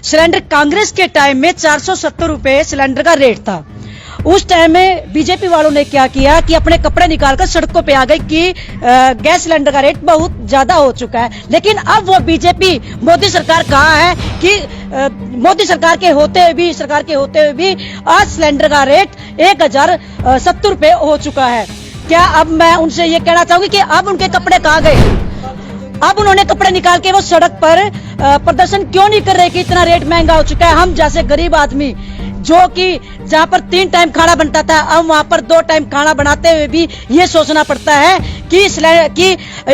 Cylinder Congress के time में 470 रुपए सिलेंडर का रेट था। उस टाइम में बीजेपी वालों ने क्या किया कि अपने कपड़े निकालकर सड़कों पे आ गए कि गैस सिलेंडर का रेट बहुत ज्यादा हो चुका है। लेकिन अब वो बीजेपी मोदी सरकार कहा है कि मोदी सरकार के होते हुए भी आज सिलेंडर का रेट 1070 रुपए हो चुका है। क्या अब मैं उनसे ये कहना चाहूंगी कि अब उनके कपड़े कहाँ गए? अब उन्होंने कपड़े निकाल के वो सड़क पर प्रदर्शन क्यों नहीं कर रहे कि इतना रेट महंगा हो चुका है। हम जैसे गरीब आदमी जो कि जहाँ पर 3 टाइम खाना बनता था, अब वहाँ पर 2 टाइम खाना बनाते हुए भी ये सोचना पड़ता है कि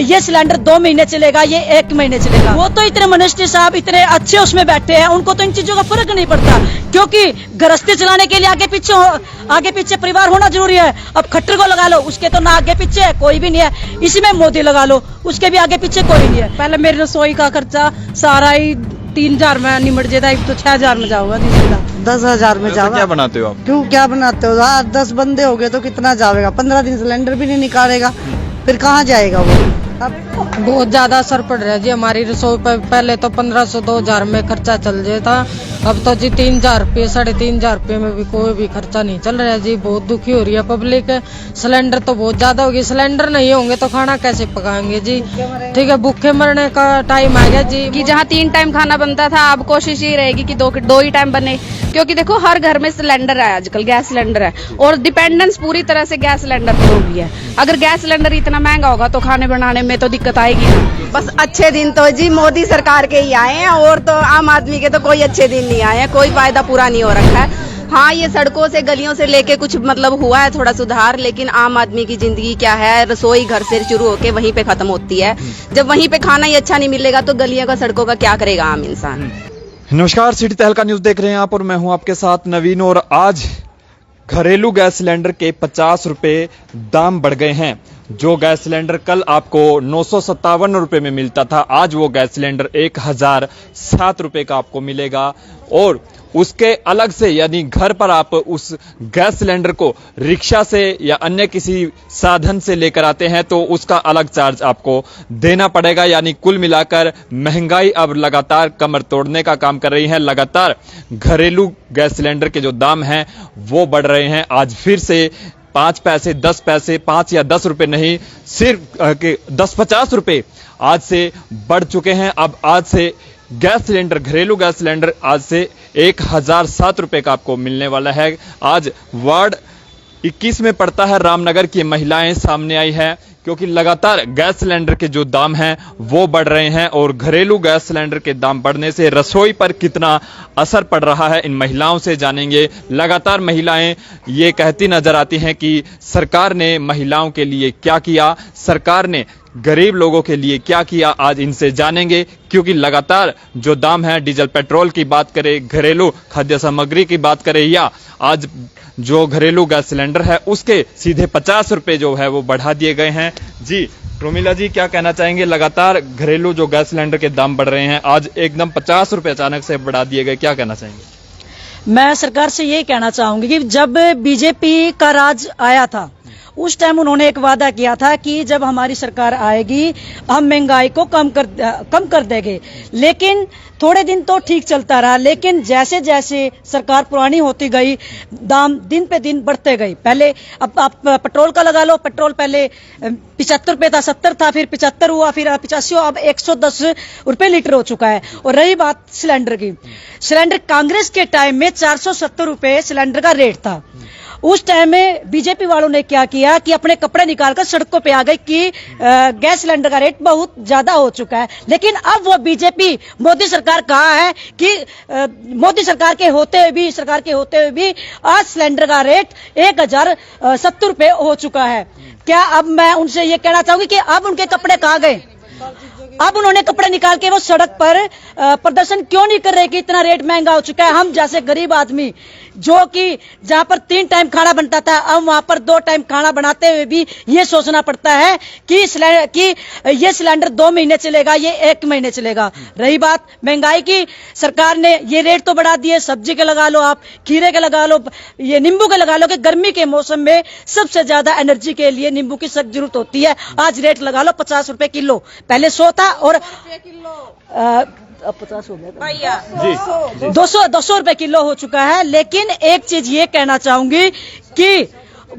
ये सिलेंडर 2 महीने चलेगा, ये 1 महीने चलेगा। वो तो इतने मिनिस्टर साहब इतने अच्छे उसमें बैठे हैं, उनको तो इन चीजों का फर्क नहीं पड़ता, क्योंकि गृहस्थी चलाने के लिए आगे पीछे परिवार होना जरूरी है। अब खट्टर को लगा लो, उसके तो ना आगे पीछे है, कोई भी नहीं है। इसी में मोदी लगा लो, उसके भी आगे पीछे कोई नहीं है। पहले मेरी रसोई का खर्चा सारा ही 3000 में निमट जाता है, तो 6000 में जाऊंगा, 10,000 में जाओगे। क्या बनाते हो आप? क्यों क्या बनाते हो? 10 बंदे हो गए तो कितना जाएगा? 15 दिन सिलेंडर भी नहीं निकालेगा, फिर कहाँ जाएगा वो? बहुत ज्यादा असर पड़ रहा है जी हमारी रसोई पर। पहले तो 1500-2000 में खर्चा चल जाता, अब तो जी 3000 रुपये 3500 रुपये में भी कोई भी खर्चा नहीं चल रहा है जी। बहुत दुखी हो रही है पब्लिक। सिलेंडर तो बहुत ज्यादा होगी, सिलेंडर नहीं होंगे तो खाना कैसे पकाएंगे जी? ठीक है, भूखे मरने का टाइम आ गया जी। कि जहाँ 3 टाइम खाना बनता था, अब कोशिश ये रहेगी कि 2 ही टाइम बने, क्योंकि देखो हर घर में सिलेंडर है, आजकल गैस सिलेंडर है और डिपेंडेंस पूरी तरह से गैस सिलेंडर पर हो गई है। अगर गैस सिलेंडर इतना महंगा होगा तो खाने बनाने में तो दिक्कत आएगी ना। बस अच्छे दिन तो जी मोदी सरकार के ही आए हैं, और तो आम आदमी के तो कोई अच्छे दिन नहीं आए हैं, कोई फायदा पूरा नहीं हो रखा है। हाँ, ये सड़कों से गलियों से लेके कुछ मतलब हुआ है थोड़ा सुधार, लेकिन आम आदमी की जिंदगी क्या है, रसोई घर से शुरू होके वहीं पे खत्म होती है। जब वहीं पे खाना ही अच्छा नहीं मिलेगा तो गलियों का सड़कों का क्या करेगा आम इंसान? नमस्कार, सिटी तहलका न्यूज देख रहे हैं आप और मैं हूं आपके साथ नवीन। और आज घरेलू गैस सिलेंडर के 50 रुपए दाम बढ़ गए हैं। जो गैस सिलेंडर कल आपको 957 रुपए में मिलता था, आज वो गैस सिलेंडर 1007 रुपए का आपको मिलेगा। और उसके अलग से, यानी घर पर आप उस गैस सिलेंडर को रिक्शा से या अन्य किसी साधन से लेकर आते हैं तो उसका अलग चार्ज आपको देना पड़ेगा। यानी कुल मिलाकर महंगाई अब लगातार कमर तोड़ने का काम कर रही है। लगातार घरेलू गैस सिलेंडर के जो दाम हैं वो बढ़ रहे हैं। आज फिर से 5 पैसे, 10 पैसे, 5 या 10 रुपए नहीं, सिर्फ 10-50 रुपए आज से बढ़ चुके हैं। अब आज से गैस सिलेंडर, घरेलू गैस सिलेंडर आज से 1007 रुपए का आपको मिलने वाला है। आज वार्ड 21 में पड़ता है रामनगर की महिलाएं सामने आई है, क्योंकि लगातार गैस सिलेंडर के जो दाम हैं वो बढ़ रहे हैं और घरेलू गैस सिलेंडर के दाम बढ़ने से रसोई पर कितना असर पड़ रहा है इन महिलाओं से जानेंगे। लगातार महिलाएं ये कहती नजर आती हैं कि सरकार ने महिलाओं के लिए क्या किया, सरकार ने गरीब लोगों के लिए क्या किया, आज इनसे जानेंगे। क्योंकि लगातार जो दाम है, डीजल पेट्रोल की बात करें, घरेलू खाद्य सामग्री की बात करें या आज जो घरेलू गैस सिलेंडर है उसके सीधे 50 रुपए जो है वो बढ़ा दिए गए हैं। जी रोमिला जी, क्या कहना चाहेंगे? लगातार घरेलू जो गैस सिलेंडर के दाम बढ़ रहे हैं, आज एकदम 50 रुपए अचानक से बढ़ा दिए गए, क्या कहना चाहेंगे? मैं सरकार से यही कहना चाहूंगी कि जब बीजेपी का राज आया था उस टाइम उन्होंने एक वादा किया था कि जब हमारी सरकार आएगी हम महंगाई को कम कर देंगे। लेकिन थोड़े दिन तो ठीक चलता रहा, लेकिन जैसे जैसे सरकार पुरानी होती गई दाम दिन पे दिन बढ़ते गए। पहले अब आप पेट्रोल का लगा लो, पेट्रोल पहले 75 रुपए था, 70 था, फिर 75 हुआ, फिर 85 हुआ, अब 110 रुपए लीटर हो चुका है। और रही बात सिलेंडर की, सिलेंडर कांग्रेस के टाइम में 470 रुपए सिलेंडर का रेट था। उस टाइम में बीजेपी वालों ने क्या किया कि अपने कपड़े निकालकर सड़कों पे आ गए कि गैस सिलेंडर का रेट बहुत ज्यादा हो चुका है। लेकिन अब वो बीजेपी मोदी सरकार कहा है कि मोदी सरकार के होते हुए भी आज सिलेंडर का रेट 1070 रुपए हो चुका है। क्या अब मैं उनसे ये कहना चाहूंगी कि अब उनके कपड़े कहाँ गए? अब उन्होंने कपड़े निकाल के वो सड़क पर प्रदर्शन क्यों नहीं कर रहे कि इतना रेट महंगा हो चुका है। हम जैसे गरीब आदमी जो कि जहाँ पर 3 टाइम खाना बनता था, अब वहाँ पर 2 टाइम खाना बनाते हुए भी ये सोचना पड़ता है कि ये सिलेंडर 2 महीने चलेगा, ये 1 महीने चलेगा। रही बात महंगाई की, सरकार ने ये रेट तो बढ़ा दिए। सब्जी के लगा लो, आप खीरे के लगा लो, ये नींबू के लगा लो कि गर्मी के मौसम में सबसे ज्यादा एनर्जी के लिए नींबू की सख्त जरूरत होती है। आज रेट लगा लो 50 रुपए किलो, पहले 100 था और अब 50 हो गया, जी 200 रुपए किलो हो चुका है। लेकिन एक चीज ये कहना चाहूंगी कि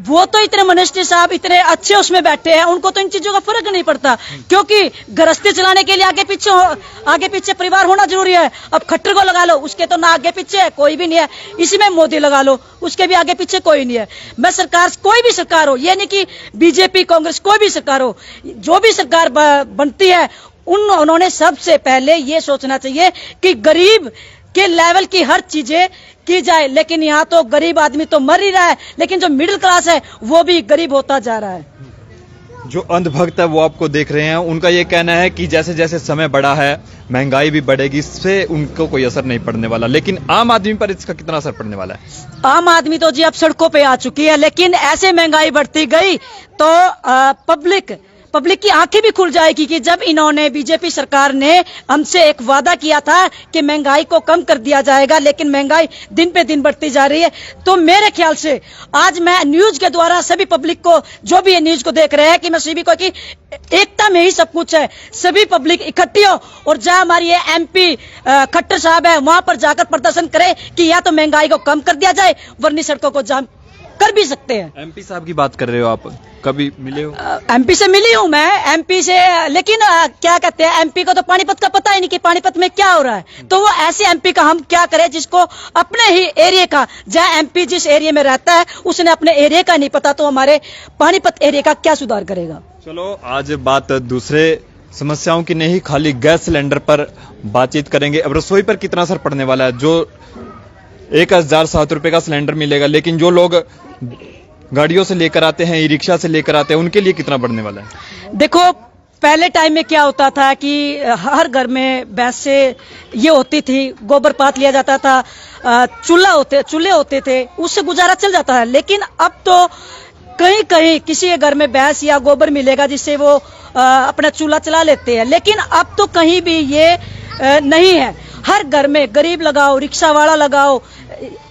वो तो इतने मिनिस्टर साहब इतने अच्छे उसमें बैठे हैं, उनको तो इन चीजों का फर्क नहीं पड़ता, क्योंकि गृहस्थी चलाने के लिए आगे पीछे परिवार होना जरूरी है। अब खट्टर को लगा लो, उसके तो ना आगे पीछे है, कोई भी नहीं है। इसी में मोदी लगा लो, उसके भी आगे पीछे कोई नहीं है। मैं सरकार, कोई भी सरकार हो, ये नहीं कि बीजेपी कांग्रेस, कोई भी सरकार हो, जो भी सरकार बनती है उन्होंने सबसे पहले ये सोचना चाहिए कि गरीब के लेवल की हर चीजें की जाए। लेकिन यहाँ तो गरीब आदमी तो मर ही रहा है, लेकिन जो मिडिल क्लास है वो भी गरीब होता जा रहा है। जो अंधभक्त है वो आपको देख रहे हैं, उनका ये कहना है कि जैसे जैसे समय बढ़ा है महंगाई भी बढ़ेगी, इससे उनको कोई असर नहीं पड़ने वाला। लेकिन आम आदमी पर इसका कितना असर पड़ने वाला है? आम आदमी तो जी अब सड़कों पे आ चुकी है, लेकिन ऐसे महंगाई बढ़ती गई तो पब्लिक की आंखें भी खुल जाएगी कि जब इन्होंने, बीजेपी सरकार ने हमसे एक वादा किया था कि महंगाई को कम कर दिया जाएगा, लेकिन महंगाई दिन पे दिन बढ़ती जा रही है। तो मेरे ख्याल से आज मैं न्यूज के द्वारा सभी पब्लिक को, जो भी ये न्यूज को देख रहे हैं, कि मैं सभी को, कि एकता में ही सब कुछ है, सभी पब्लिक इकट्ठी हो और जहां हमारी ये MP खट्टर साहब है वहां पर जाकर प्रदर्शन करे कि या तो महंगाई को कम कर दिया जाए, वरना सड़कों को जाम कर भी सकते हैं। MP साहब की बात कर रहे हो आप, कभी मिले हो? MP से मिली हूं मैं, MP से, लेकिन क्या कहते हैं, MP को तो पानीपत का पता ही नहीं कि पानीपत में क्या हो रहा है। तो वो ऐसे MP का हम क्या करें जिसको अपने ही एरिया का, जहां MP जिस एरिया में रहता है उसने अपने एरिया का नहीं पता, तो हमारे पानीपत एरिया का क्या सुधार करेगा। चलो आज बात दूसरे समस्याओं की नहीं, खाली गैस सिलेंडर पर बातचीत करेंगे। अब रसोई पर कितना असर पड़ने वाला है? जो 1007 रुपए का सिलेंडर मिलेगा, लेकिन जो लोग गाड़ियों से लेकर आते हैं, ई रिक्शा से लेकर आते हैं, उनके लिए कितना बढ़ने वाला है? देखो, पहले टाइम में क्या होता था कि हर घर में भैंस से ये होती थी, गोबर पात लिया जाता था, चूल्हे होते थे, उससे गुजारा चल जाता है। लेकिन अब तो कहीं कहीं किसी के घर में भैंस या गोबर मिलेगा जिससे वो अपना चूल्हा चला लेते हैं। लेकिन अब तो कहीं भी ये नहीं है। हर घर में गरीब लगाओ, रिक्शा वाला लगाओ,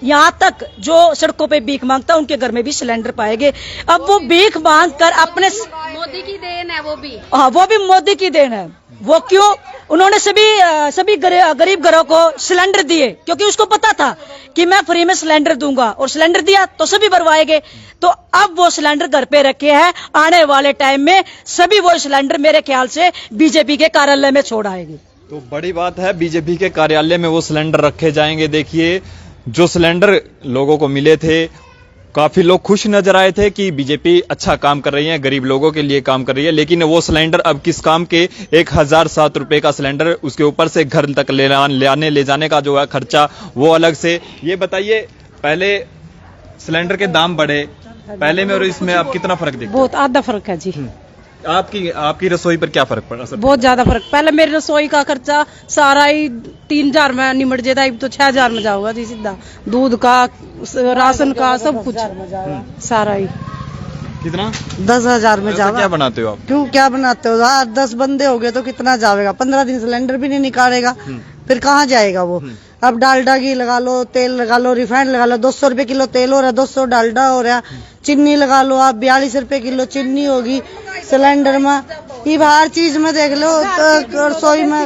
यहाँ तक जो सड़कों पे भीख मांगता है उनके घर में भी सिलेंडर पाएंगे। अब वो भीख मांग कर अपने, मोदी की देन है वो भी। हाँ, वो भी मोदी की देन है। वो क्यों? उन्होंने सभी गरीब घरों को सिलेंडर दिए, क्योंकि उसको पता था कि मैं फ्री में सिलेंडर दूंगा, और सिलेंडर दिया तो सभी भरवाएंगे। तो अब वो सिलेंडर घर पे रखे हैं, आने वाले टाइम में सभी वो सिलेंडर मेरे ख्याल से बीजेपी के कार्यालय में छोड़ आएगी। तो बड़ी बात है, बीजेपी के कार्यालय में वो सिलेंडर रखे जाएंगे। देखिए, जो सिलेंडर लोगों को मिले थे, काफी लोग खुश नजर आए थे कि बीजेपी अच्छा काम कर रही है, गरीब लोगों के लिए काम कर रही है। लेकिन वो सिलेंडर अब किस काम के? 1007 रुपए का सिलेंडर, उसके ऊपर से घर तक ले जाने का जो है खर्चा वो अलग से। ये बताइए, पहले सिलेंडर के दाम बढ़े, पहले में और इसमें अब कितना फर्क दिखता है? बहुत आधा फर्क है जी। आपकी रसोई पर क्या फर्क पड़ा? बहुत ज्यादा फर्क। पहले मेरी रसोई का खर्चा सारा ही 3000 में निमट जाता है, तो 6000 में जाऊंगा जी सीधा। दूध का, राशन का, सब कुछ सारा ही। कितना? 10,000 में जाओगे। क्या बनाते हो आप? क्यों क्या बनाते हो? 10 बंदे हो गए तो कितना जाएगा? 15 दिन सिलेंडर भी नहीं निकालेगा, फिर कहाँ जाएगा वो? अब डालडा घी लगा लो, तेल लगा लो, रिफाइंड लगा लो, 200 रुपए किलो तेल हो रहा है, 200 डालडा हो रहा है। चीनी लगा लो आप, 42 रुपए किलो चीनी होगी सिलेंडर में। ये हर चीज में देख लो, तो रसोई में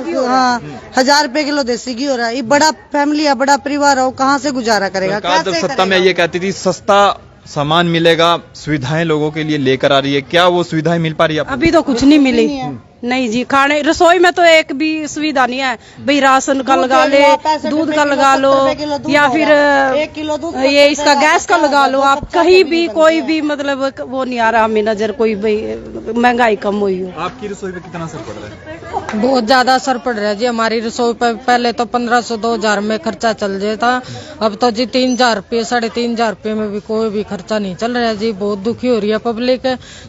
1000 रुपए किलो देसी घी हो रहा है। ये बड़ा फैमिली है, बड़ा परिवार है, कहाँ से गुजारा करेगा? जब सत्ता में ये कहती थी सस्ता सामान मिलेगा, सुविधाएं लोगों के लिए लेकर आ रही है, क्या वो सुविधाएं मिल पा रही है? अभी तो कुछ नहीं मिली। नहीं जी, खाने रसोई में तो एक भी सुविधा नहीं है भाई। राशन का लगा ले, दूध का लगा लो, या फिर 1 किलो दूध, ये इसका गैस का लगा लो। आप कहीं भी कोई भी मतलब वो नहीं आ रहा हमें नजर, कोई भाई महंगाई कम हुई हो। आपकी रसोई पे कितना असर पड़ रहा है? बहुत ज्यादा असर पड़ रहा है जी हमारी रसोई पर। पहले तो 1500-2000 में खर्चा चल जाता, अब तो जी 3000 रुपये, 3500 रुपये में भी कोई भी खर्चा नहीं चल रहा है जी। बहुत दुखी हो रही है पब्लिक।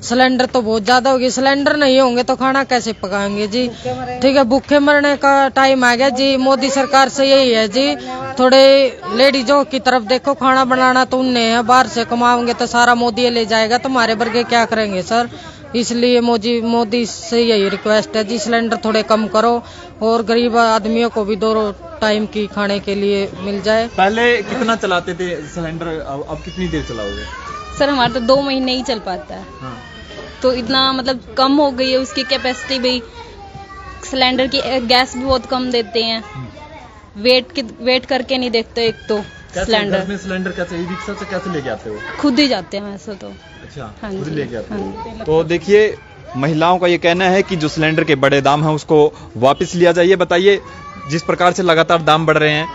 सिलेंडर तो बहुत ज्यादा हो गई, सिलेंडर नहीं होंगे तो खाना कैसे पकाएंगे जी? ठीक है, भूखे मरने का टाइम आ गया जी। मोदी सरकार से यही है जी, थोड़े लेडीजों की तरफ देखो, खाना बनाना तो उनने है, बाहर से कमाओगे तो सारा मोदी ले जाएगा, तुम्हारे वर्गे क्या करेंगे सर? इसलिए मोदी से यही रिक्वेस्ट है जी, सिलेंडर थोड़े कम करो और गरीब आदमियों को भी 2 टाइम की खाने के लिए मिल जाए। पहले कितना चलाते थे सिलेंडर, अब कितनी देर चलाओगे? सर हमारा तो 2 महीने ही चल पाता है। तो इतना मतलब कम हो गई है उसकी कैपेसिटी भी, सिलेंडर की गैस भी बहुत कम देते हैं। वेट करके नहीं देखते एक तो सिलेंडर। में सिलेंडर कैसे, ई रिक्शा से कैसे लेके आते हो? खुद ही जाते हैं वैसे तो। अच्छा, हाँ खुद जी, लेके आते हाँ हो। तो देखिए, महिलाओं का ये कहना है कि जो सिलेंडर के बड़े दाम हैं उसको वापस लिया जाए। बताइए, जिस प्रकार से लगातार दाम बढ़ रहे हैं,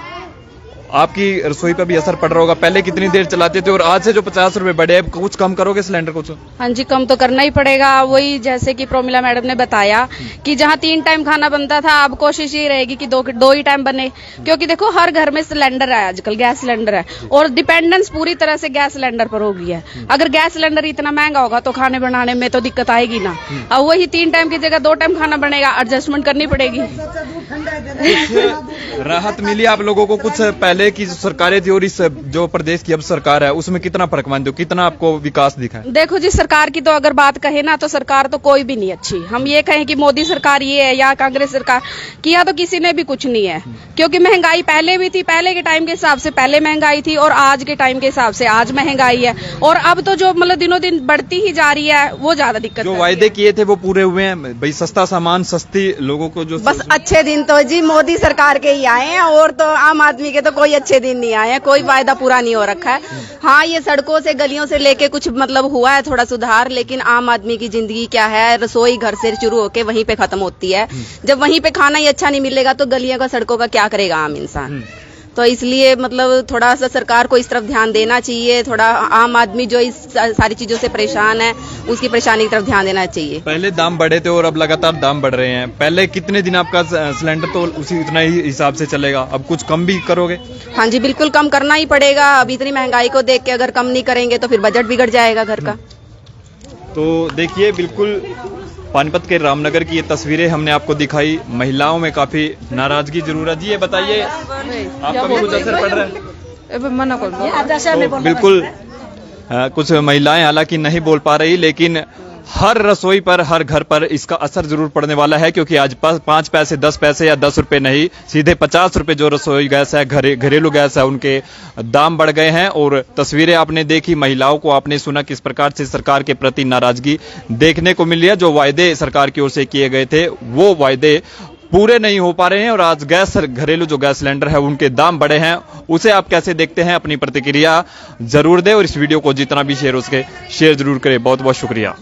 आपकी रसोई पर भी असर पड़ रहा होगा। पहले कितनी देर चलाते थे और आज से जो 50 रुपए बढ़े, अब कुछ कम करोगे सिलेंडर कुछ? हाँ जी, कम तो करना ही पड़ेगा। वही जैसे कि प्रोमिला मैडम ने बताया कि जहाँ 3 टाइम खाना बनता था, अब कोशिश ये रहेगी कि दो ही टाइम बने, क्योंकि देखो हर घर में सिलेंडर है आजकल, गैस सिलेंडर है, और डिपेंडेंस पूरी तरह से गैस सिलेंडर पर हो गई है। अगर गैस सिलेंडर इतना महंगा होगा तो खाने बनाने में तो दिक्कत आएगी ना। अब वही 3 टाइम की जगह 2 टाइम खाना बनेगा, एडजस्टमेंट करनी पड़ेगी। राहत मिली आप लोगों को? कुछ पहले की जो सरकारें थी और इस जो प्रदेश की अब सरकार है, उसमें कितना फर्क मानते हो? कितना आपको विकास दिखा है? देखो जी, सरकार की तो अगर बात कहे ना तो सरकार तो कोई भी नहीं अच्छी। हम ये कहें कि मोदी सरकार ये है या कांग्रेस सरकार, किया तो किसी ने भी कुछ नहीं है, क्योंकि महंगाई पहले भी थी, पहले के टाइम के हिसाब से पहले महंगाई थी और आज के टाइम के हिसाब से आज महंगाई है, और अब तो जो मतलब दिनों दिन बढ़ती ही जा रही है, वो ज्यादा दिक्कत। जो वायदे किए थे वो पूरे हुए हैं भाई? सस्ता सामान, सस्ती लोगों को जो बस अच्छे दिन तो जी मोदी सरकार के ही आए हैं, और तो आम आदमी के तो कोई अच्छे दिन नहीं आए हैं। कोई वायदा पूरा नहीं हो रखा है। हाँ, ये सड़कों से गलियों से लेके कुछ मतलब हुआ है थोड़ा सुधार, लेकिन आम आदमी की जिंदगी क्या है, रसोई घर से शुरू होके वहीं पे खत्म होती है। जब वहीं पे खाना ही अच्छा नहीं मिलेगा तो गलियों का सड़कों का क्या करेगा आम इंसान? तो इसलिए मतलब थोड़ा सा सरकार को इस तरफ ध्यान देना चाहिए। थोड़ा आम आदमी जो इस सारी चीजों से परेशान है, उसकी परेशानी की तरफ ध्यान देना चाहिए। पहले दाम बढ़े थे और अब लगातार दाम बढ़ रहे हैं। पहले कितने दिन आपका सिलेंडर तो उसी उतना ही हिसाब से चलेगा, अब कुछ कम भी करोगे? हाँ जी, बिल्कुल कम करना ही पड़ेगा। अब इतनी महंगाई को देख के अगर कम नहीं करेंगे तो फिर बजट बिगड़ जाएगा घर का। तो देखिए, बिल्कुल पानीपत के रामनगर की ये तस्वीरें हमने आपको दिखाई। महिलाओं में काफी नाराजगी जरूर है। जी, ये बताइए, आपका भी कुछ असर पड़ रहा है? तो बिल्कुल कुछ महिलाएं हालांकि नहीं बोल पा रही, लेकिन हर रसोई पर, हर घर पर इसका असर जरूर पड़ने वाला है, क्योंकि आज 5 पैसे, 10 पैसे या 10 रुपए नहीं, सीधे 50 रुपए जो रसोई गैस है, घरेलू गैस है, उनके दाम बढ़ गए हैं। और तस्वीरें आपने देखी, महिलाओं को आपने सुना किस प्रकार से सरकार के प्रति नाराजगी देखने को मिल रही है। जो वायदे सरकार की ओर से किए गए थे वो वायदे पूरे नहीं हो पा रहे हैं, और आज घरेलू जो गैस सिलेंडर है उनके दाम बढ़े हैं। उसे आप कैसे देखते हैं? अपनी प्रतिक्रिया जरूर दें, और इस वीडियो को जितना भी शेयर हो सके शेयर जरूर करें। बहुत बहुत शुक्रिया।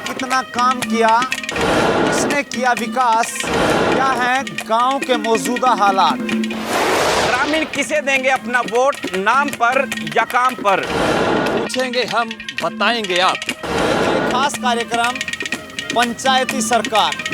कितना काम किया, किसने किया विकास, क्या है गांव के मौजूदा हालात। ग्रामीण किसे देंगे अपना वोट, नाम पर या काम पर? पूछेंगे हम, बताएंगे आप। ये खास कार्यक्रम पंचायती सरकार।